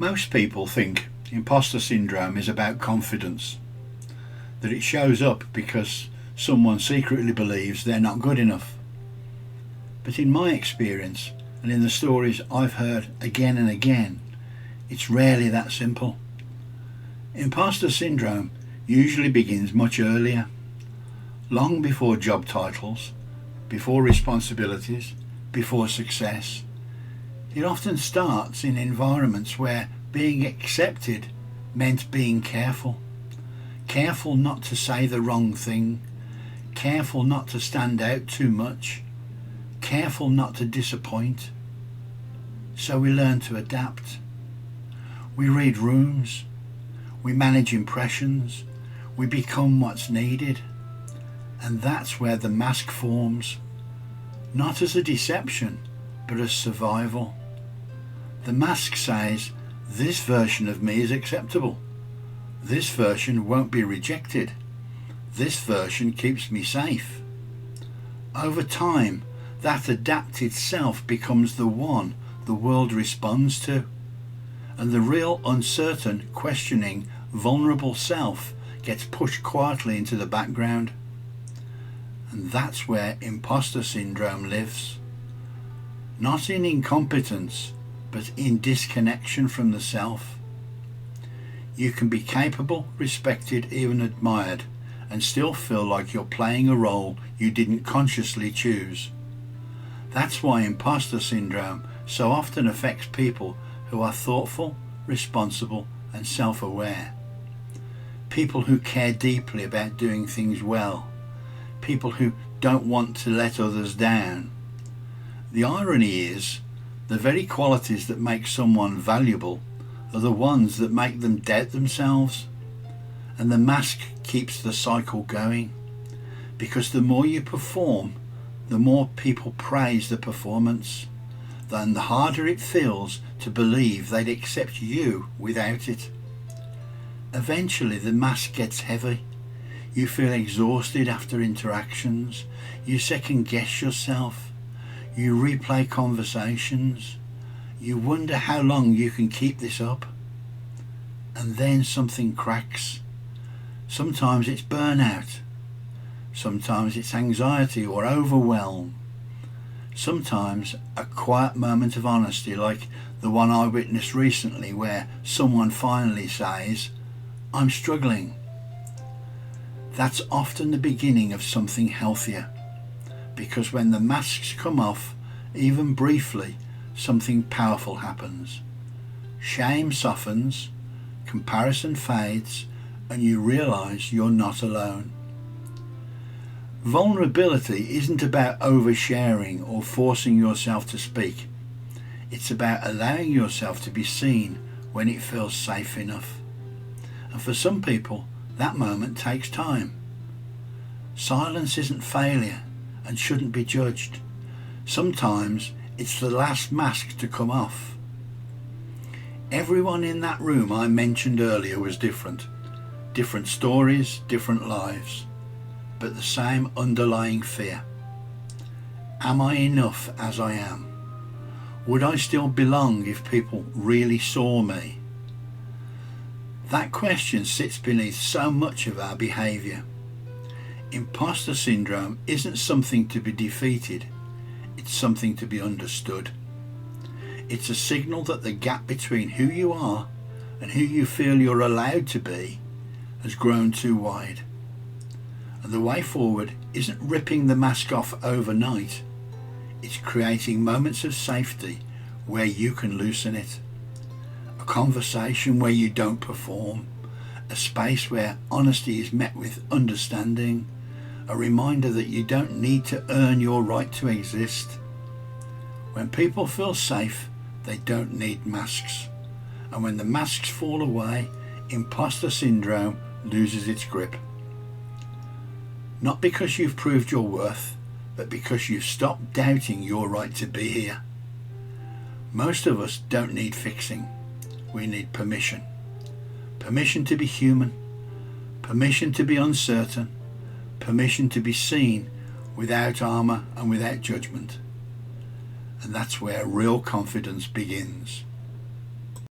Most people think imposter syndrome is about confidence, that it shows up because someone secretly believes they're not good enough. But in my experience, and in the stories I've heard again and again, it's rarely that simple. Imposter syndrome usually begins much earlier, long before job titles, before responsibilities, before success. It often starts in environments where being accepted meant being careful. Careful not to say the wrong thing, careful not to stand out too much, careful not to disappoint. So we learn to adapt. We read rooms, we manage impressions, we become what's needed. And that's where the mask forms, not as a deception, but as survival. The mask says, this version of me is acceptable. This version won't be rejected. This version keeps me safe. Over time, that adapted self becomes the one the world responds to. And the real uncertain, questioning, vulnerable self gets pushed quietly into the background. And that's where imposter syndrome lives. Not in incompetence, but in disconnection from the self. You can be capable, respected, even admired, and still feel like you're playing a role you didn't consciously choose. That's why imposter syndrome so often affects people who are thoughtful, responsible, and self-aware. People who care deeply about doing things well. People who don't want to let others down. The irony is, the very qualities that make someone valuable are the ones that make them doubt themselves. And the mask keeps the cycle going, because the more you perform, the more people praise the performance, then the harder it feels to believe they'd accept you without it. Eventually the mask gets heavy. You feel exhausted after interactions. You second guess yourself. You replay conversations. You wonder how long you can keep this up. And then something cracks. Sometimes it's burnout. Sometimes it's anxiety or overwhelm. Sometimes a quiet moment of honesty, like the one I witnessed recently, where someone finally says, "I'm struggling." That's often the beginning of something healthier, because when the masks come off, even briefly, something powerful happens. Shame softens, comparison fades, and you realise you're not alone. Vulnerability isn't about oversharing or forcing yourself to speak. It's about allowing yourself to be seen when it feels safe enough. And for some people, that moment takes time. Silence isn't failure and shouldn't be judged. Sometimes it's the last mask to come off. Everyone in that room I mentioned earlier was different. Different stories, different lives, but the same underlying fear. Am I enough as I am? Would I still belong if people really saw me? That question sits beneath so much of our behaviour. Imposter syndrome isn't something to be defeated, it's something to be understood. It's a signal that the gap between who you are and who you feel you're allowed to be has grown too wide. And the way forward isn't ripping the mask off overnight, it's creating moments of safety where you can loosen it. A conversation where you don't perform, a space where honesty is met with understanding, a reminder that you don't need to earn your right to exist. When people feel safe, they don't need masks. And when the masks fall away, imposter syndrome loses its grip. Not because you've proved your worth, but because you've stopped doubting your right to be here. Most of us don't need fixing. We need permission. Permission to be human. Permission to be uncertain. Permission to be seen without armour and without judgment. And that's where real confidence begins.